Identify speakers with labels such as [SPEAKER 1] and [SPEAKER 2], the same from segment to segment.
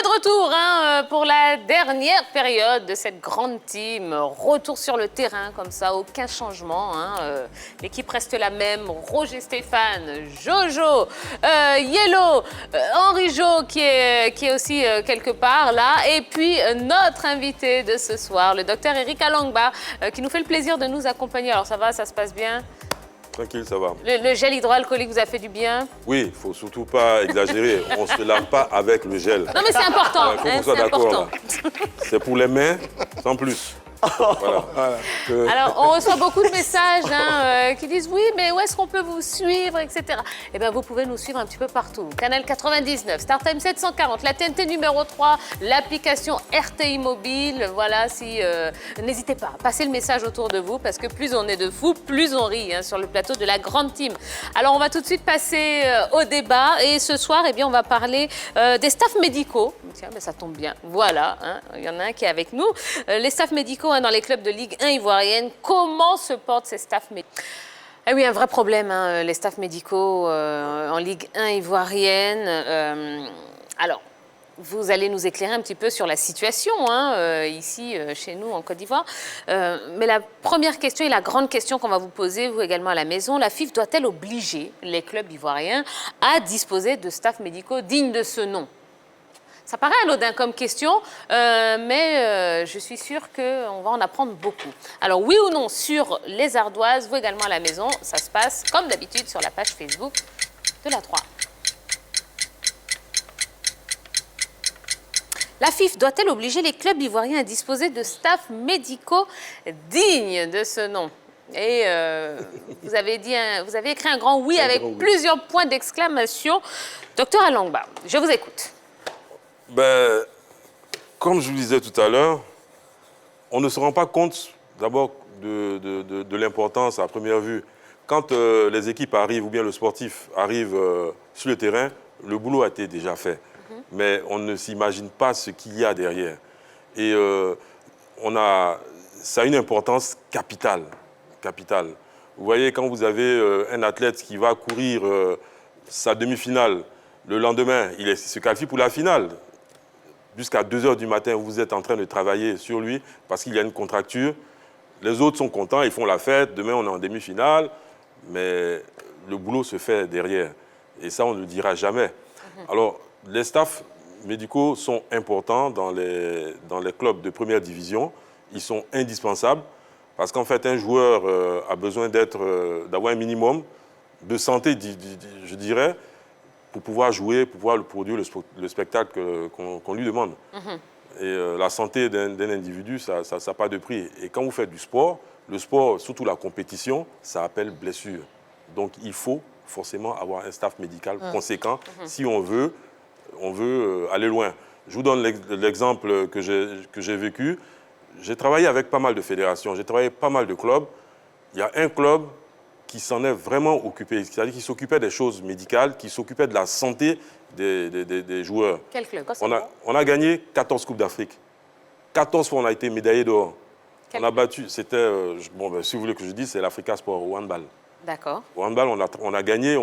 [SPEAKER 1] est de retour pour la dernière période de cette grande team. Retour sur le terrain, comme ça, aucun changement. L'équipe reste la même. Roger Stéphane, Jojo, Yellow, Henri Jo qui est aussi quelque part là. Et puis notre invité de ce soir, le docteur Eric Alongba, qui nous fait le plaisir de nous accompagner. Alors ça va, ça se passe bien?
[SPEAKER 2] Tranquille, ça va.
[SPEAKER 1] Le gel hydroalcoolique vous a fait du bien?
[SPEAKER 2] Oui, il ne faut surtout pas exagérer. On ne se lave pas avec le gel.
[SPEAKER 1] Non, mais c'est important.
[SPEAKER 2] Il faut qu'on soit d'accord. C'est pour les mains, sans plus. Voilà.
[SPEAKER 1] Alors, on reçoit beaucoup de messages qui disent « Oui, mais où est-ce qu'on peut vous suivre, etc. » Eh bien, vous pouvez nous suivre un petit peu partout. Canal 99, StarTime 740, la TNT numéro 3, l'application RTI Mobile. Voilà, n'hésitez pas, passez le message autour de vous parce que plus on est de fous, plus on rit sur le plateau de la grande team. Alors, on va tout de suite passer au débat. Et ce soir, eh bien, on va parler des staffs médicaux. Tiens, mais ça tombe bien. Voilà, il y en a un qui est avec nous. Les staffs médicaux dans les clubs de Ligue 1 ivoirienne. Comment se portent ces staffs médicaux? Eh oui, un vrai problème, les staffs médicaux en Ligue 1 ivoirienne. Alors, vous allez nous éclairer un petit peu sur la situation ici, chez nous, en Côte d'Ivoire. Mais la première question et la grande question qu'on va vous poser, vous également à la maison, la FIF doit-elle obliger les clubs ivoiriens à disposer de staffs médicaux dignes de ce nom? Ça paraît anodin comme question, mais je suis sûre qu'on va en apprendre beaucoup. Alors, oui ou non, sur les ardoises, vous également à la maison, ça se passe comme d'habitude sur la page Facebook de la 3. La FIF doit-elle obliger les clubs ivoiriens à disposer de staff médicaux dignes de ce nom? Et vous avez écrit un grand oui avec plusieurs points d'exclamation. Docteur Alongba, je vous écoute.
[SPEAKER 2] Ben, comme je vous le disais tout à l'heure, on ne se rend pas compte d'abord de l'importance à première vue. Quand les équipes arrivent, ou bien le sportif arrive sur le terrain, le boulot a été déjà fait. Mais on ne s'imagine pas ce qu'il y a derrière. Et ça a une importance capitale. Vous voyez, quand vous avez un athlète qui va courir sa demi-finale, le lendemain, il se qualifie pour la finale. Jusqu'à 2 h du matin, vous êtes en train de travailler sur lui parce qu'il y a une contracture. Les autres sont contents, ils font la fête. Demain, on est en demi-finale. Mais le boulot se fait derrière. Et ça, on ne le dira jamais. Alors, les staffs médicaux sont importants dans les clubs de première division. Ils sont indispensables parce qu'en fait, un joueur a besoin d'avoir un minimum de santé, je dirais, pour pouvoir jouer, pour pouvoir produire le spectacle qu'on lui demande. Et la santé d'un individu, ça n'a pas de prix. Et quand vous faites du sport, le sport, surtout la compétition, ça appelle blessure. Donc il faut forcément avoir un staff médical conséquent si on veut aller loin. Je vous donne l'exemple que j'ai vécu. J'ai travaillé avec pas mal de fédérations, j'ai travaillé avec pas mal de clubs. Il y a un club qui s'en est vraiment occupé, c'est-à-dire qui s'occupait des choses médicales, qui s'occupait de la santé des joueurs.
[SPEAKER 1] Quel club?
[SPEAKER 2] On a gagné 14 Coupes d'Afrique. 14 fois, on a été médaillé d'or. On a battu, c'était, si vous voulez que je dise, c'est l'Africa Sport, au handball.
[SPEAKER 1] D'accord.
[SPEAKER 2] Au handball, on a gagné,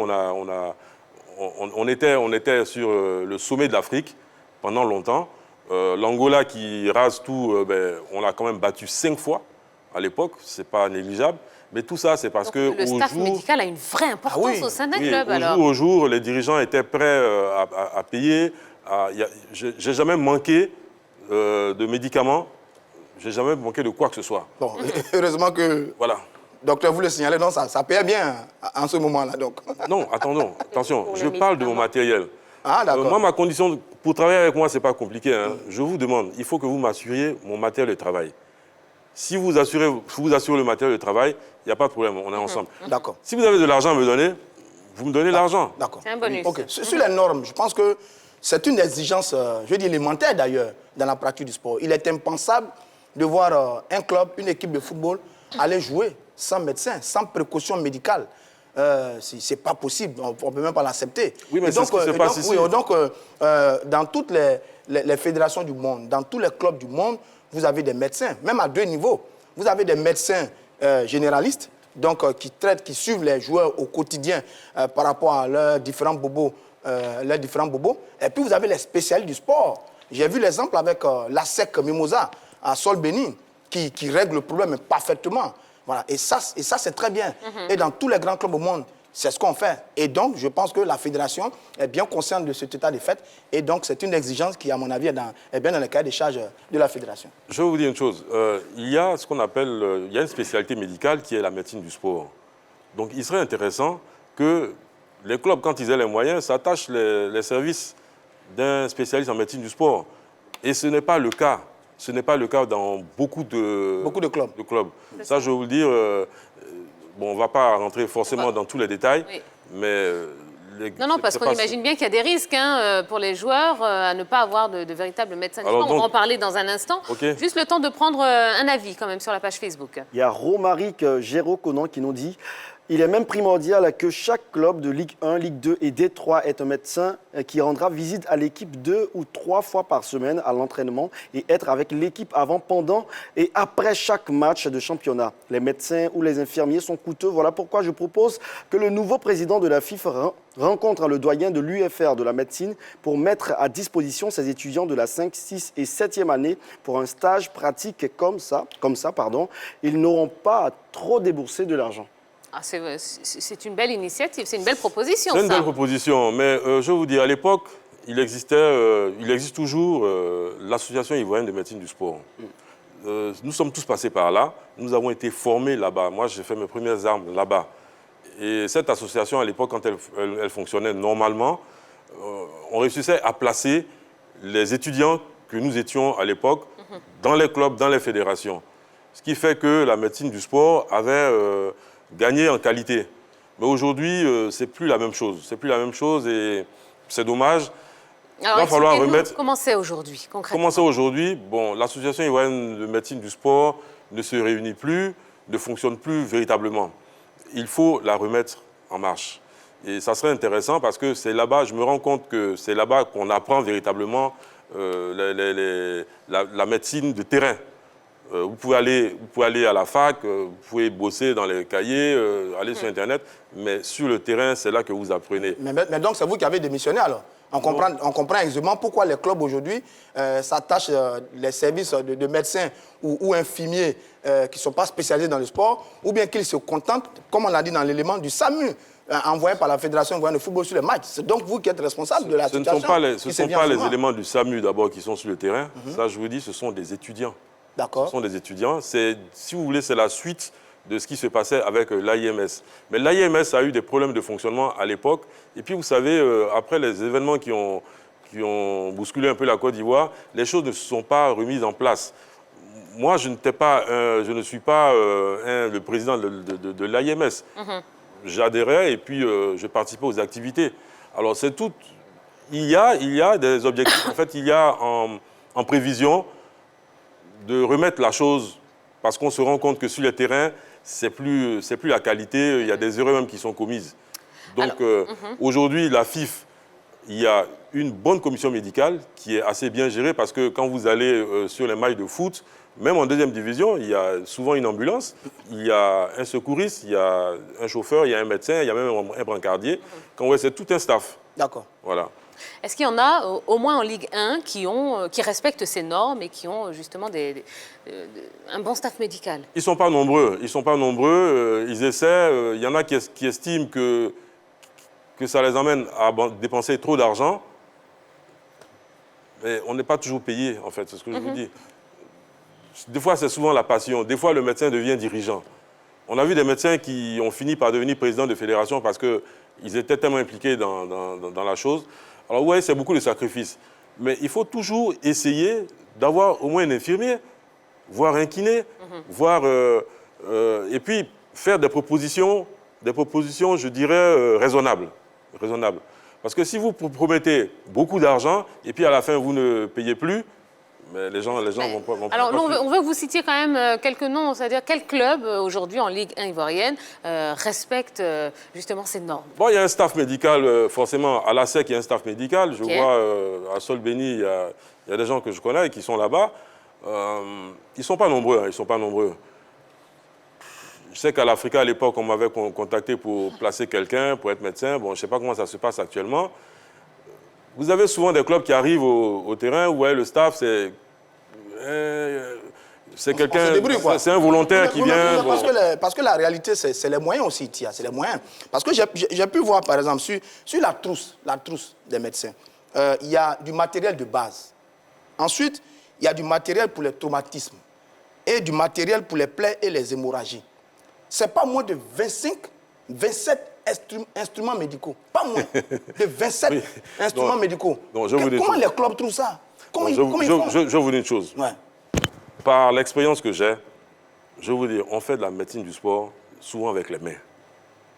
[SPEAKER 2] on était sur le sommet de l'Afrique pendant longtemps. L'Angola qui rase tout, on l'a quand même battu 5 fois à l'époque, c'est pas négligeable. Mais tout ça, c'est parce que
[SPEAKER 1] le staff médical a une vraie importance au sein d'un club.
[SPEAKER 2] Au jour, les dirigeants étaient prêts à payer. J'ai jamais manqué de médicaments. J'ai jamais manqué de quoi que ce soit.
[SPEAKER 3] Bon, heureusement que...
[SPEAKER 2] Voilà.
[SPEAKER 3] Docteur, vous le signalez, donc ça paye bien en ce moment-là.
[SPEAKER 2] Non, attention, je parle de mon matériel.
[SPEAKER 3] Ah, d'accord.
[SPEAKER 2] Moi, ma condition, pour travailler avec moi, ce n'est pas compliqué. Je vous demande, il faut que vous m'assuriez mon matériel de travail. Si vous assurez le matériel de travail, il n'y a pas de problème, on est ensemble.
[SPEAKER 3] D'accord.
[SPEAKER 2] Si vous avez de l'argent à me donner, vous me donnez l'argent.
[SPEAKER 3] D'accord.
[SPEAKER 1] C'est un bonus.
[SPEAKER 3] OK. Sur les normes, je pense que c'est une exigence, je veux dire, élémentaire d'ailleurs, dans la pratique du sport. Il est impensable de voir un club, une équipe de football aller jouer sans médecin, sans précaution médicale. Ce n'est pas possible, on ne peut même pas l'accepter.
[SPEAKER 2] Oui, mais c'est ce qui se passe ici.
[SPEAKER 3] Donc, dans toutes les fédérations du monde, dans tous les clubs du monde, vous avez des médecins, même à 2 niveaux. Vous avez des médecins généralistes, donc qui suivent les joueurs au quotidien par rapport à leurs différents bobos. Et puis vous avez les spécialistes du sport J'ai vu l'exemple avec la SEC Mimosa à Sol-Béni, qui règle le problème parfaitement. Voilà. Et ça c'est très bien. Et dans tous les grands clubs au monde, c'est ce qu'on fait. Et donc, je pense que la fédération est bien consciente de cet état de fait. Et donc, c'est une exigence qui, à mon avis, est bien dans le cahier des charges de la fédération.
[SPEAKER 2] Je vais vous dire une chose. Il y a ce qu'on appelle, il y a une spécialité médicale qui est la médecine du sport. Donc, il serait intéressant que les clubs, quand ils aient les moyens, s'attachent les services d'un spécialiste en médecine du sport. Et ce n'est pas le cas. Ce n'est pas le cas dans beaucoup de clubs. Ça, je vais vous le dire, bon, on ne va pas rentrer forcément dans tous les détails, mais...
[SPEAKER 1] Non, parce qu'on imagine bien qu'il y a des risques pour les joueurs à ne pas avoir de véritables médecins. On va en parler dans un instant. Juste le temps de prendre un avis quand même sur la page Facebook.
[SPEAKER 4] Il y a Romaric Géraud-Conan qui nous dit: il est même primordial que chaque club de Ligue 1, Ligue 2 et D3 ait un médecin qui rendra visite à l'équipe 2 ou 3 fois par semaine à l'entraînement et être avec l'équipe avant, pendant et après chaque match de championnat. Les médecins ou les infirmiers sont coûteux. Voilà pourquoi je propose que le nouveau président de la FIFA rencontre le doyen de l'UFR de la médecine pour mettre à disposition ses étudiants de la 5, 6 et 7e année pour un stage pratique comme ça. Ils n'auront pas à trop débourser de l'argent.
[SPEAKER 1] Ah, c'est une belle initiative, c'est une belle proposition.
[SPEAKER 2] C'est une belle proposition, mais je vais vous dire, à l'époque, il existe toujours l'Association ivoirienne de médecine du sport. Nous sommes tous passés par là, nous avons été formés là-bas. Moi, j'ai fait mes premières armes là-bas. Et cette association, à l'époque, quand elle fonctionnait normalement, on réussissait à placer les étudiants que nous étions à l'époque dans les clubs, dans les fédérations. Ce qui fait que la médecine du sport avait gagné en qualité. Mais aujourd'hui, c'est plus la même chose. C'est plus la même chose et c'est dommage.
[SPEAKER 1] Alors, il va falloir remettre... Comment c'est aujourd'hui, concrètement?
[SPEAKER 2] Comment c'est aujourd'hui? Bon, l'association ivoirienne de médecine du sport ne se réunit plus, ne fonctionne plus véritablement. Il faut la remettre en marche. Et ça serait intéressant parce que c'est là-bas, je me rends compte que c'est là-bas qu'on apprend véritablement la médecine de terrain. Vous pouvez aller à la fac, vous pouvez bosser dans les cahiers, aller sur Internet, mais sur le terrain, c'est là que vous apprenez.
[SPEAKER 3] Mais donc, c'est vous qui avez démissionné alors? On comprend exactement pourquoi les clubs aujourd'hui s'attachent les services de médecins ou infirmiers qui ne sont pas spécialisés dans le sport, ou bien qu'ils se contentent, comme on l'a dit dans l'élément du SAMU, envoyé par la Fédération ivoirienne de football sur les matchs. C'est donc vous qui êtes responsable de la situation.
[SPEAKER 2] Ce ne sont pas les éléments du SAMU d'abord qui sont sur le terrain. Ça, je vous dis, ce sont des étudiants.
[SPEAKER 3] D'accord.
[SPEAKER 2] Ce sont des étudiants. Si vous voulez, c'est la suite de ce qui se passait avec l'AIMS. Mais l'AIMS a eu des problèmes de fonctionnement à l'époque. Et puis, vous savez, après les événements qui ont bousculé un peu la Côte d'Ivoire, les choses ne se sont pas remises en place. Moi, je ne suis pas le président de l'AIMS. J'adhérais et puis je participais aux activités. Alors, c'est tout. Il y a des objectifs. En fait, il y a en prévision de remettre la chose, parce qu'on se rend compte que sur le terrain, c'est plus la qualité, il y a des erreurs même qui sont commises. Donc aujourd'hui, la FIF, il y a une bonne commission médicale qui est assez bien gérée, parce que quand vous allez sur les matchs de foot, même en deuxième division, il y a souvent une ambulance, il y a un secouriste, il y a un chauffeur, il y a un médecin, il y a même un brancardier. Quand on voit, c'est tout un staff.
[SPEAKER 3] D'accord.
[SPEAKER 2] Voilà.
[SPEAKER 1] Est-ce qu'il y en a, au moins en Ligue 1, qui respectent ces normes et qui ont justement un bon staff médical?
[SPEAKER 2] Ils ne sont pas nombreux. Ils essaient. Il y en a qui estiment que ça les amène à dépenser trop d'argent. Mais on n'est pas toujours payé, en fait, c'est ce que je vous dis. Des fois, c'est souvent la passion. Des fois, le médecin devient dirigeant. On a vu des médecins qui ont fini par devenir président de fédération parce qu'ils étaient tellement impliqués dans la chose. Alors, oui, c'est beaucoup de sacrifices. Mais il faut toujours essayer d'avoir au moins un infirmier, voire un kiné, et puis faire des propositions, je dirais, raisonnables. Parce que si vous promettez beaucoup d'argent et puis à la fin, vous ne payez plus, mais les gens vont pas...
[SPEAKER 1] Alors, on veut que vous citiez quand même quelques noms, c'est-à-dire quel club aujourd'hui en Ligue 1 ivoirienne respecte justement ces normes?
[SPEAKER 2] Bon, il y a un staff médical, forcément, à la SEC, il y a un staff médical. Je vois à Sol-Béni, il y a des gens que je connais et qui sont là-bas. Ils ne sont pas nombreux, ils sont pas nombreux. Je sais qu'à l'Africa, à l'époque, on m'avait contacté pour placer quelqu'un, pour être médecin. Bon, je ne sais pas comment ça se passe actuellement. vous avez souvent des clubs qui arrivent au terrain où le staff, c'est quelqu'un, c'est un volontaire qui vient...
[SPEAKER 3] Parce que la réalité, c'est les moyens aussi, Tia, c'est les moyens. Parce que j'ai pu voir, par exemple, sur la trousse des médecins, il y a du matériel de base. Ensuite, il y a du matériel pour les traumatismes et du matériel pour les plaies et les hémorragies. C'est pas moins de 27 instruments médicaux. Pas moins de 27 instruments médicaux.
[SPEAKER 2] Donc,
[SPEAKER 3] comment les clubs trouvent ça? Comment ils font?
[SPEAKER 2] Je vais vous dire une chose.
[SPEAKER 3] Ouais.
[SPEAKER 2] Par l'expérience que j'ai, je vais vous dire, on fait de la médecine du sport souvent avec les mains.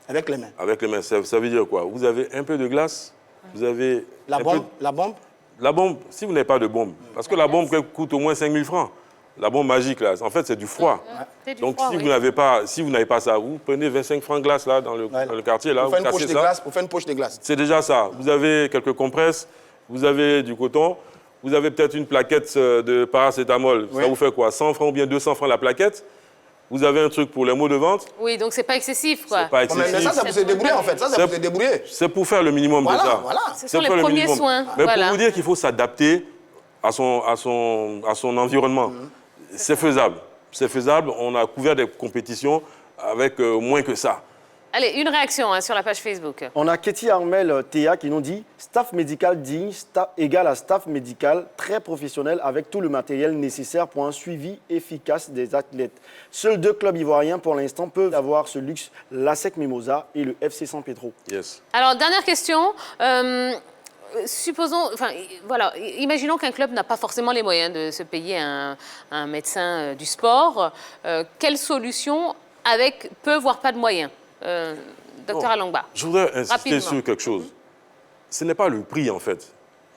[SPEAKER 3] Avec les mains.
[SPEAKER 2] Avec les mains, ça veut dire quoi? Vous avez un peu de glace, vous avez...
[SPEAKER 3] La bombe?
[SPEAKER 2] La bombe, si vous n'avez pas de bombe, parce que la bombe coûte au moins 5 000 francs. La bombe magique, là, en fait, c'est du froid.
[SPEAKER 1] C'est du
[SPEAKER 2] Donc,
[SPEAKER 1] froid,
[SPEAKER 2] si
[SPEAKER 1] oui.
[SPEAKER 2] vous n'avez pas ça, vous prenez 25 francs de glace, là, dans le quartier, là,
[SPEAKER 3] Pour
[SPEAKER 2] vous cassez ça.
[SPEAKER 3] pour faire une poche de glace.
[SPEAKER 2] C'est déjà ça. Vous avez quelques compresses, vous avez du coton, vous avez peut-être une plaquette de paracétamol.
[SPEAKER 3] Oui.
[SPEAKER 2] Ça vous fait quoi? 100 francs ou bien 200 francs la plaquette. Vous avez un truc pour les maux de ventre.
[SPEAKER 1] Oui, donc c'est pas excessif, quoi.
[SPEAKER 2] C'est pas
[SPEAKER 3] Mais
[SPEAKER 2] excessif.
[SPEAKER 3] ça peut se débrouiller, en fait. Ça peut se débrouiller.
[SPEAKER 2] C'est pour faire le minimum
[SPEAKER 3] Voilà,
[SPEAKER 2] déjà.
[SPEAKER 3] voilà.
[SPEAKER 1] Ce
[SPEAKER 2] C'est
[SPEAKER 1] sont les
[SPEAKER 2] pour le
[SPEAKER 1] premiers
[SPEAKER 2] minimum.
[SPEAKER 1] soins.
[SPEAKER 2] Mais
[SPEAKER 1] Voilà.
[SPEAKER 2] pour vous dire qu'il faut s'adapter à son environnement. C'est faisable. C'est faisable. On a couvert des compétitions avec moins que ça.
[SPEAKER 1] Allez, une réaction sur la page Facebook.
[SPEAKER 4] On a Ketty Armel Théa qui nous dit staff médical digne égale à staff médical très professionnel avec tout le matériel nécessaire pour un suivi efficace des athlètes. Seuls 2 clubs ivoiriens pour l'instant peuvent avoir ce luxe, l'ASEC Mimosa et le FC San Pedro.
[SPEAKER 2] Yes.
[SPEAKER 1] Alors, dernière question. Supposons, enfin, voilà, imaginons qu'un club n'a pas forcément les moyens de se payer un médecin du sport. Quelle solution avec peu, voire pas de moyens? Docteur Alongba.
[SPEAKER 2] Je voudrais insister
[SPEAKER 1] Rapidement.
[SPEAKER 2] sur quelque chose. Ce n'est pas le prix, en fait.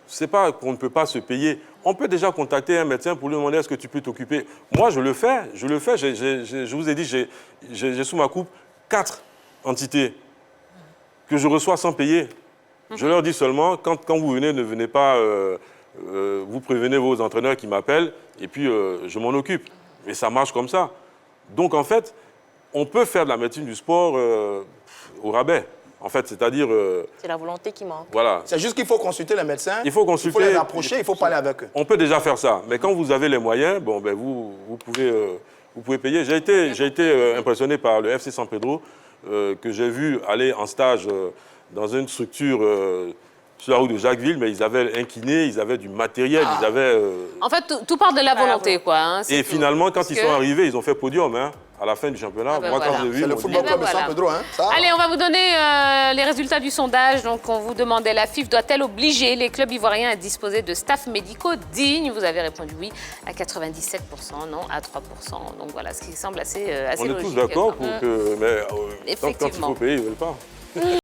[SPEAKER 2] Ce n'est pas qu'on ne peut pas se payer. On peut déjà contacter un médecin pour lui demander est-ce que tu peux t'occuper. Moi, je le fais. Je vous ai dit, j'ai sous ma coupe 4 entités que je reçois sans payer. Je leur dis seulement, quand vous venez, ne venez pas, vous prévenez vos entraîneurs qui m'appellent, et puis je m'en occupe. Et ça marche comme ça. Donc, en fait, on peut faire de la médecine du sport au rabais. En fait, c'est-à-dire...
[SPEAKER 5] C'est la volonté qui manque.
[SPEAKER 2] voilà.
[SPEAKER 3] C'est juste qu'il faut consulter les médecins.
[SPEAKER 2] Il faut consulter.
[SPEAKER 3] Il faut les approcher, il faut parler avec eux.
[SPEAKER 2] On peut déjà faire ça. Mais quand vous avez les moyens, bon, ben vous pouvez payer. J'ai été impressionné par le FC San Pedro, que j'ai vu aller en stage dans une structure sur la route de Jacquesville, mais ils avaient un kiné, ils avaient du matériel, ils avaient...
[SPEAKER 1] En fait, tout part de la volonté, quoi. Hein, c'est
[SPEAKER 2] Et
[SPEAKER 1] tout.
[SPEAKER 2] finalement, quand
[SPEAKER 1] Parce
[SPEAKER 2] ils
[SPEAKER 1] que-
[SPEAKER 2] sont arrivés, ils ont fait podium à la fin du championnat.
[SPEAKER 1] Ah ben
[SPEAKER 2] Moi,
[SPEAKER 1] voilà.
[SPEAKER 2] quand j'ai vu...
[SPEAKER 3] C'est le
[SPEAKER 2] on dit-
[SPEAKER 3] football
[SPEAKER 1] Eh ben
[SPEAKER 3] club de
[SPEAKER 1] voilà.
[SPEAKER 3] San Pedro, hein. Ça.
[SPEAKER 1] Allez, on va vous donner les résultats du sondage. Donc, on vous demandait, la FIF doit-elle obliger les clubs ivoiriens à disposer de staff médicaux dignes? Vous avez répondu oui à 97%, non à 3%. Donc voilà, ce qui semble assez
[SPEAKER 2] On est
[SPEAKER 1] logique.
[SPEAKER 2] tous d'accord pour que... Mais quand il
[SPEAKER 1] Effectivement.
[SPEAKER 2] faut payer, ils ne veulent pas.